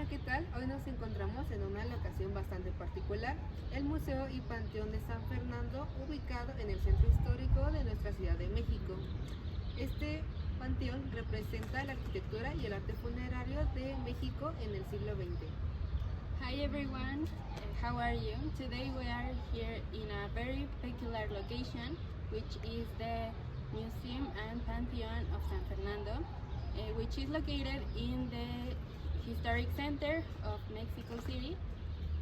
¿qué tal? Hoy nos encontramos en una locación bastante particular, el Museo y Panteón de San Fernando, ubicado en el centro histórico de nuestra Ciudad de México. Este panteón representa la arquitectura y el arte funerario de México en el siglo XX. Hi everyone, how are you? Today we are here in a very peculiar location, which is the Museum and Pantheon of San Fernando, which is located in the historic center of Mexico City,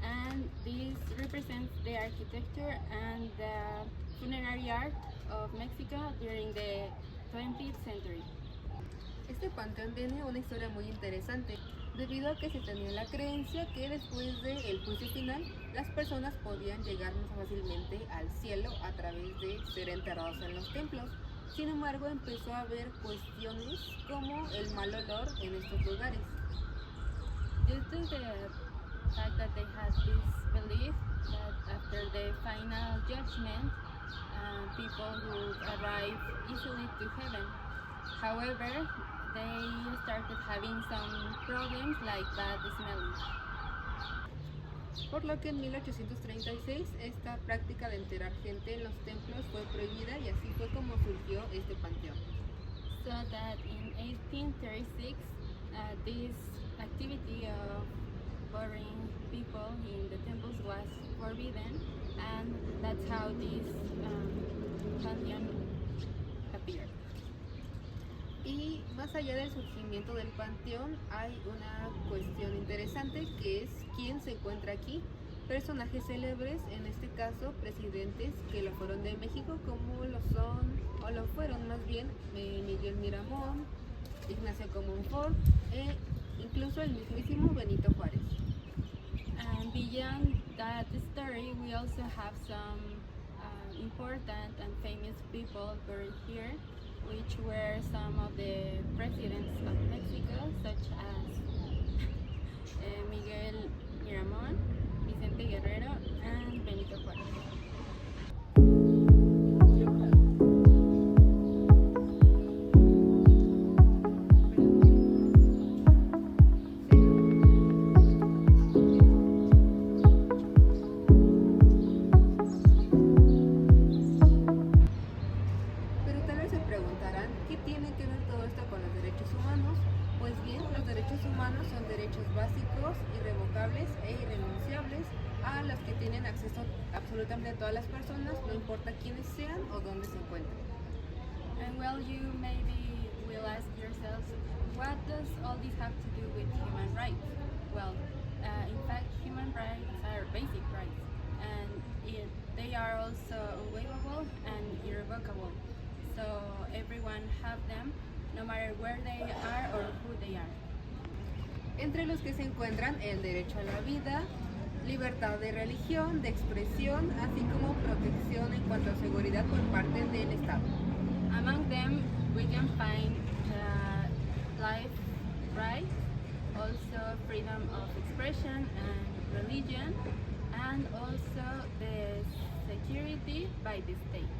and this represents the architecture and the funerary art of Mexico during the 20th century. Este panteón tiene una historia muy interesante, debido a que se tenía la creencia que después del juicio final, las personas podían llegar más fácilmente al cielo a través de ser enterrados en los templos. Sin embargo, empezó a haber cuestiones como el mal olor en estos lugares. Due to the fact that they had this belief that after the final judgment, people would arrive easily to heaven. However, they started having some problems like bad smelling. Por lo que en 1836 esta práctica de enterrar gente en los templos fue prohibida y así fue como surgió este panteón. So that in 1836, this activity of burying people in the temples was forbidden, and that's how this pantheon appeared. Y más allá del surgimiento del panteón, hay una cuestión interesante que es quién se encuentra aquí. Personajes célebres, en este caso presidentes que lo fueron de México, como lo son, o lo fueron más bien, Miguel Miramón, Ignacio Comonfort e incluso el mismísimo Benito Juárez. And beyond that story, we also have some important and famous people buried here, which were some of the presidents of Mexico, such as Miguel Miramón, Vicente Guerrero, and Benito Juárez. Pero tal vez se preguntarán, ¿qué tiene que ver todo esto con los derechos humanos? Pues bien, los derechos humanos son derechos básicos, irrevocables e irrenunciables a los que tienen acceso absolutamente todas las personas, no importa quiénes sean o dónde se encuentren. And well, you maybe will ask yourselves, what does all this have to do with human rights? Well, in fact, human rights are basic rights, and they are also unwaivable and irrevocable. So everyone have them, no matter where they are or who they are. Entre los que se encuentran el derecho a la vida, libertad de religión, de expresión, así como protección en cuanto a seguridad por parte del Estado. Among them, we can find life rights, also freedom of expression and religion, and also the security by the state.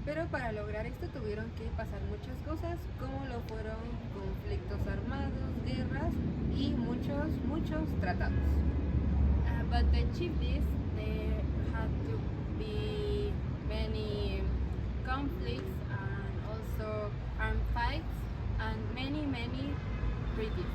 Pero para lograr esto tuvieron que pasar muchas cosas, como lo fueron conflictos armados, guerras y muchos tratados. But to achieve this, there had to be many conflicts and also armed fights and many treaties.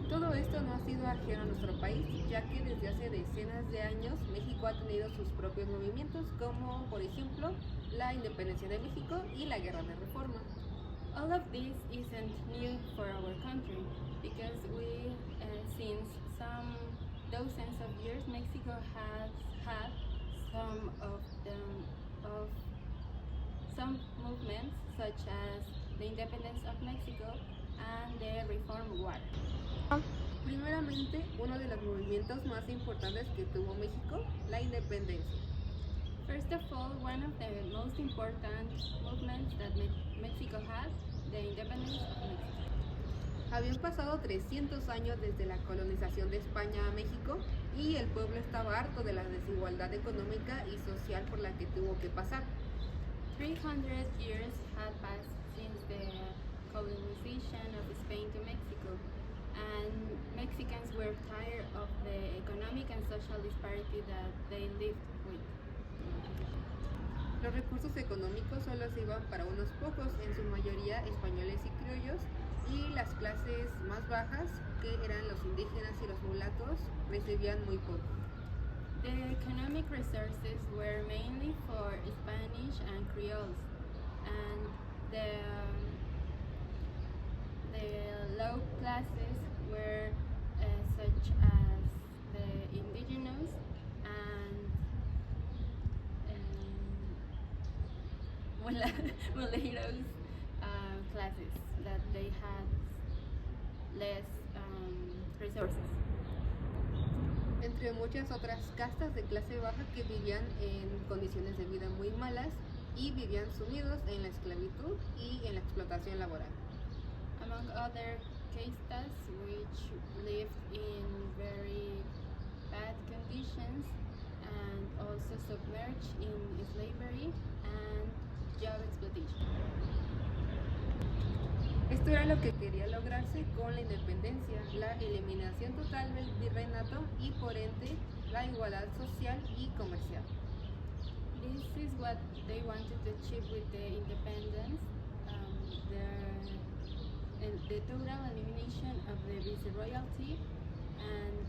Todo esto no ha sido ajeno a nuestro país, ya que desde hace decenas de años México ha tenido sus propios movimientos, como por ejemplo la independencia de México y la guerra de reforma. All of this isn't new for our country because we, since some dozens of years, Mexico has had some movements such as the independence of Mexico and the reform Primeramente, uno de los movimientos más importantes que tuvo México, la independencia. First of all, one of the most important movements that Mexico had, the independence of Mexico. Habían pasado 300 años desde la colonización de España a México y el pueblo estaba harto de la desigualdad económica y social por la que tuvo que pasar. 300 years had passed since the colonization of Spain to Mexico, and Mexicans were tired of the economic and social disparity that they lived with. Los recursos económicos solo se iban para unos pocos, en su mayoría españoles y criollos, y las clases más bajas, que eran los indígenas y los mulatos, recibían muy poco. The economic resources were mainly for Spanish and Creoles, and the low classes were such as the indigenous and mulattoes classes that they had less resources. Entre muchas otras castas de clase baja que vivían en condiciones de vida muy malas y vivían sumidos en la esclavitud y en la explotación laboral. Among other castas which lived in very bad conditions and also submerged in slavery and job exploitation. Esto era lo que quería lograrse con la independencia, la eliminación total del virreinato y por ende la igualdad social y comercial. This is what they wanted to achieve with the independence, the total elimination of the viceroyalty and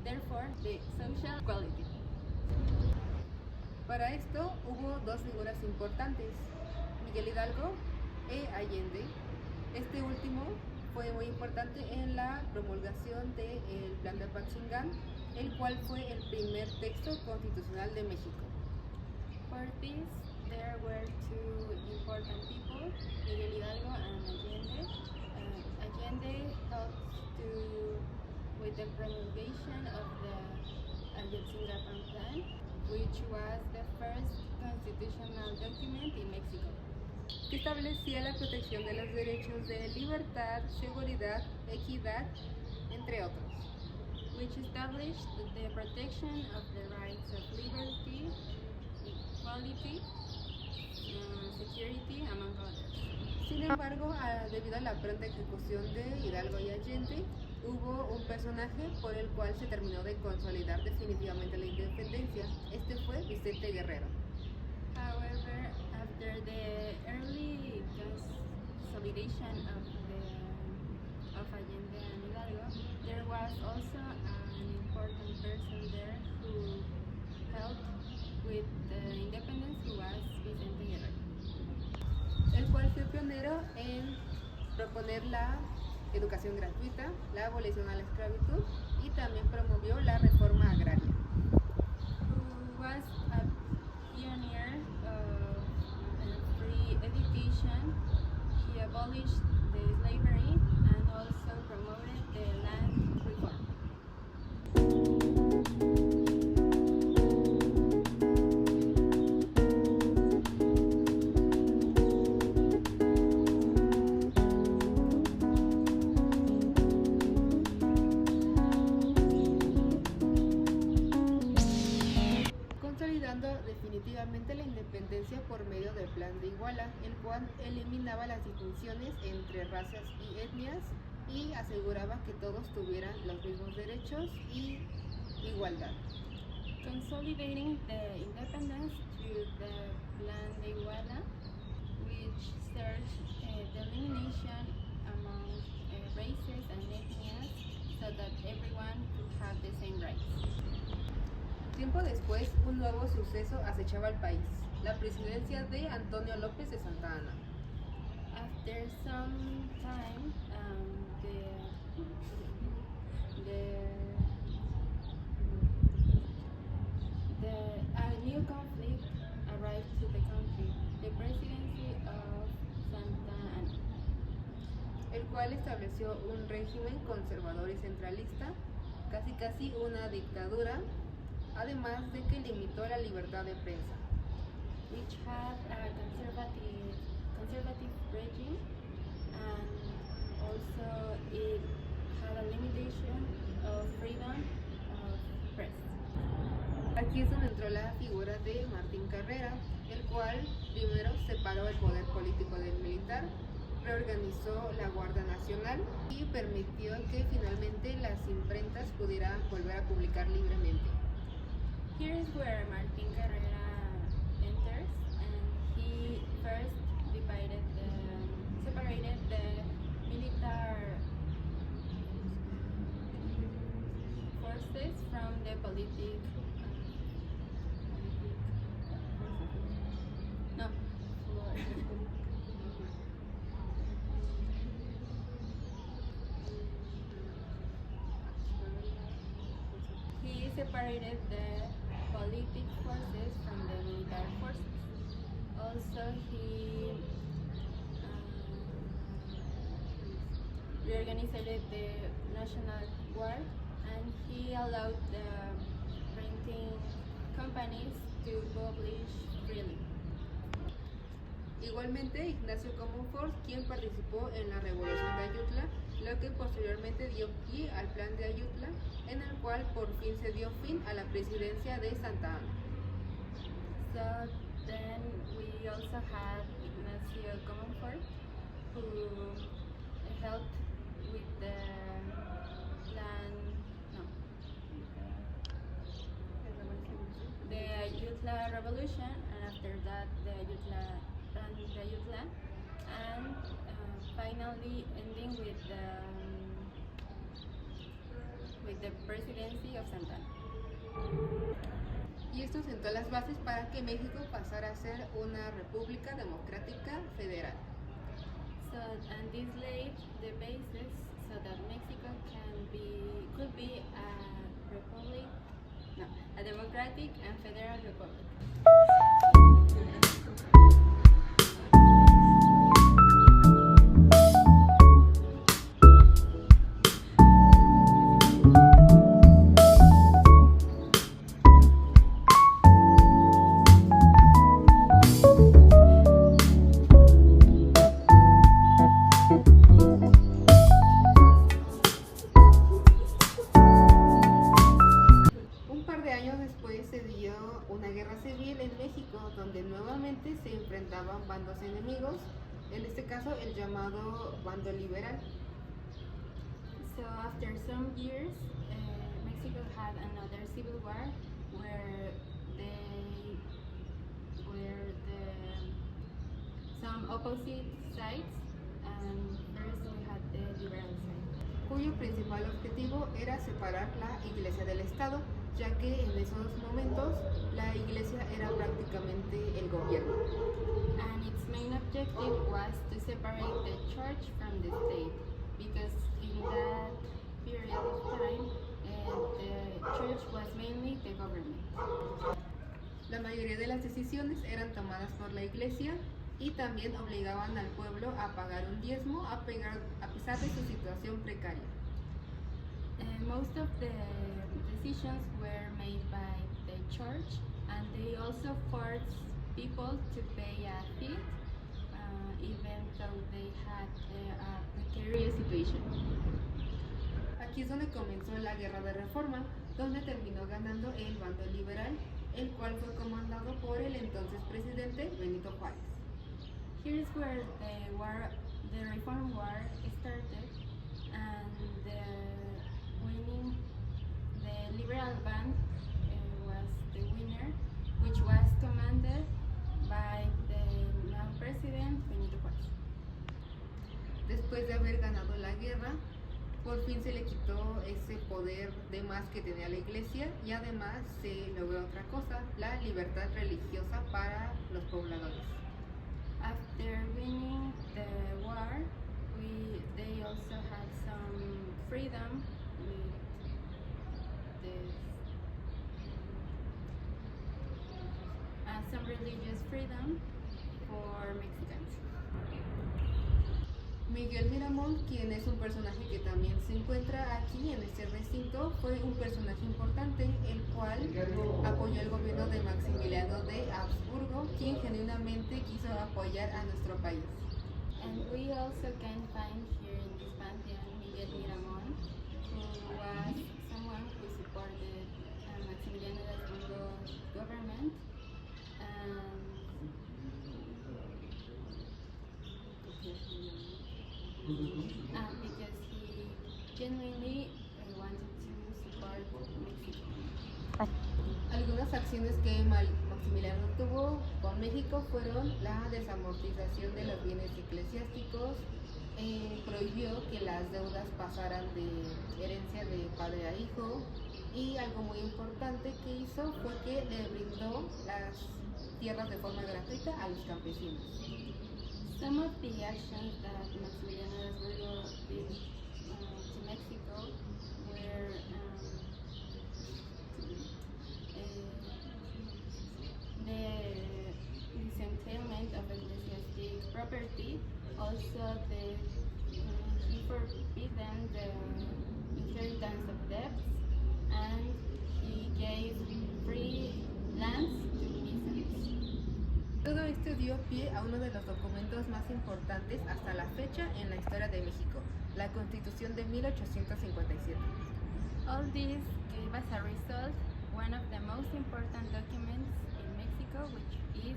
therefore the social equality. Para esto hubo dos figuras importantes, Miguel Hidalgo e Allende. Este último fue muy importante en la promulgación del Plan de Apatzingán, el cual fue el primer texto constitucional de México. For this, there were two important people, Miguel Hidalgo and Allende. Allende helped with the promulgation of the Ayotzinapa Plan, which was the first constitutional document in Mexico, que establecía la protección de los derechos de libertad, seguridad, equidad, entre otros. Which established the protection of the rights of liberty, equality, security, among others. Sin embargo, debido a la pronta ejecución de Hidalgo y Allende, hubo un personaje por el cual se terminó de consolidar definitivamente la independencia. Este fue Vicente Guerrero. However, after the early consolidation of Allende and Hidalgo, there was also an important person there who helped with the independence, who was Vicente Guerrero, el cual fue pionero en proponer la educación gratuita, la abolición a la esclavitud y también promovió la reforma agraria. Who was a pioneer of free education. He abolished the slavery and also promoted the land reform. Consolidando definitivamente la independencia por medio del Plan de Iguala, el cual eliminaba las distinciones entre razas y etnias y aseguraba que todos tuvieran los mismos derechos y igualdad. Consolidating the independence through the Plan de Iguala, which served the elimination among races and etnias so that everyone could have the same rights. Tiempo después, un nuevo suceso acechaba al país, la presidencia de Antonio López de Santa Anna. After some time, a new conflict arrived to the country, the presidency of Santa Anna, el cual estableció un régimen conservador y centralista, casi una dictadura, además de que limitó la libertad de prensa. Which had a conservative regime, and also it had a limitation of freedom of press. Aquí es donde entró la figura de Martín Carrera, el cual primero separó el poder político del militar, reorganizó la Guardia Nacional y permitió que finalmente las imprentas pudieran volver a publicar libremente. Here is where Martín Carrera enters, and he first separated the military forces from the politic. No, he separated the politic forces from the military forces. Also, he reorganized the National Guard, and he allowed the printing companies to publish freely. Igualmente, Ignacio Comonfort, quien participó en la Revolución de Ayutla, lo que posteriormente dio pie al Plan de Ayutla, en el cual por fin se dio fin a la presidencia de Santa Anna. So then we also had Ignacio Comonfort, who helped with the plan, no, the Ayutla Revolution, and after that the Ayutla, and finally ending with the presidency of Santa Anna. Y esto sentó las bases para que México pasara a ser una república democrática federal. So, and this laid the basis so that Mexico could be a democratic and federal republic. Donde nuevamente se enfrentaban bandos enemigos, en este caso el llamado bando liberal. So after some years, Mexico had another civil war where some opposite sides, and first we had the liberal side, cuyo principal objetivo era separar la Iglesia del Estado, ya que en esos momentos la Iglesia era prácticamente el gobierno. And its main objective was to separate the church from the state, because in that period of time the church was mainly the government. La mayoría de las decisiones eran tomadas por la Iglesia y también obligaban al pueblo a pagar un diezmo a pesar de su situación precaria. Most of the decisions were made by the church, and they also forced people to pay a fee, even though they had a precarious situation. Aquí es donde comenzó la Guerra de Reforma, donde terminó ganando el bando liberal, el cual fue comandado por el entonces presidente Benito Juárez. Here is where the Reform War started, and the liberal band was the winner, which was commanded by the now president Benito Juárez. Después de haber ganado la guerra, por fin se le quitó ese poder de más que tenía la Iglesia y además se logró otra cosa, la libertad religiosa para los pobladores. After winning the war, they also had some freedom with some religious freedom for Mexicans. Miguel Miramón, quien es un personaje que también se encuentra aquí en este recinto, fue un personaje importante, el cual apoyó el gobierno de Maximiliano de Habsburgo, quien genuinamente quiso apoyar a nuestro país. And we also can find here in this pantheon Miguel Miramón, who was someone who supported Maximiliano de Habsburgo's government, because he genuinely wanted to support Mexico. Algunas acciones que Maximiliano tuvo con México fueron la desamortización de los bienes eclesiásticos, prohibió que las deudas pasaran de herencia de padre a hijo, y algo muy importante que hizo fue que le brindó las tierras de forma gratuita a los campesinos. Some of the actions that Maximiliano de Habsburgo did to Mexico were the disentailment of ecclesiastic property, also he forbidden the inheritance of debts, and he gave free lands to peasants. Todo esto dio pie a uno de los documentos más importantes hasta la fecha en la historia de México, la Constitución de 1857. All this gave as a result one of the most important documents in Mexico, which is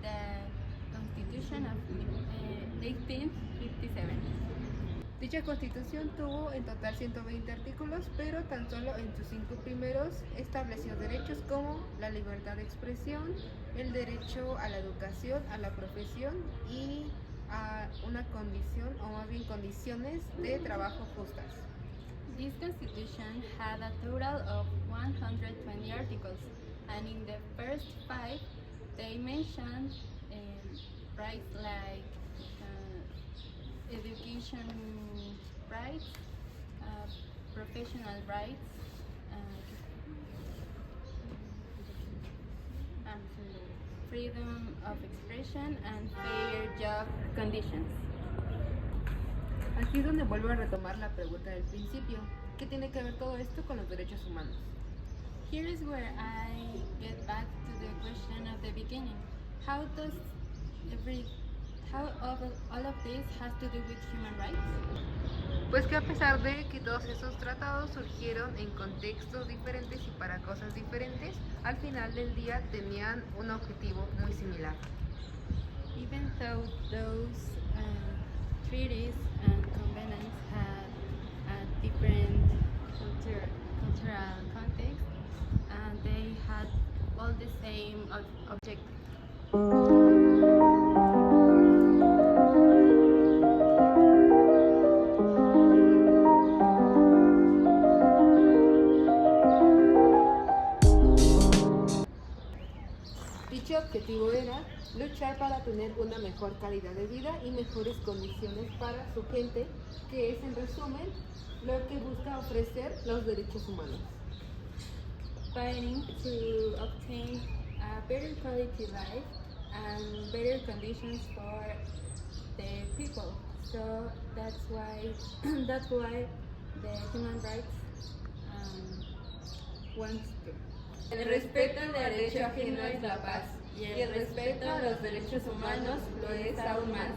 the Constitution of 1857. Dicha constitución tuvo en total 120 artículos, pero tan solo en sus 5 primeros estableció derechos como la libertad de expresión, el derecho a la educación, a la profesión y a una condición, o más bien condiciones de trabajo justas. This constitution had a total of 120 articles, and in the first 5 they mentioned rights like education rights, professional rights, freedom of expression, and fair job conditions. Aquí es donde vuelvo a retomar la pregunta del principio. ¿Qué tiene que ver todo esto con los derechos humanos? Here is where I get back to the question of the beginning. How does all of this has to do with human rights? Pues que a pesar de que todos esos tratados surgieron en contextos diferentes y para cosas diferentes, al final del día tenían un objetivo muy similar. Even though those treaties and covenants had a different cultural context, and they had all the same objective. Dicho objetivo era luchar para tener una mejor calidad de vida y mejores condiciones para su gente, que es en resumen lo que busca ofrecer los derechos humanos. Fighting to obtain a better quality life and better conditions for the people. So that's why the human rights wants to. El respeto al derecho ajeno es la paz, y el respeto a los derechos humanos lo es aún más.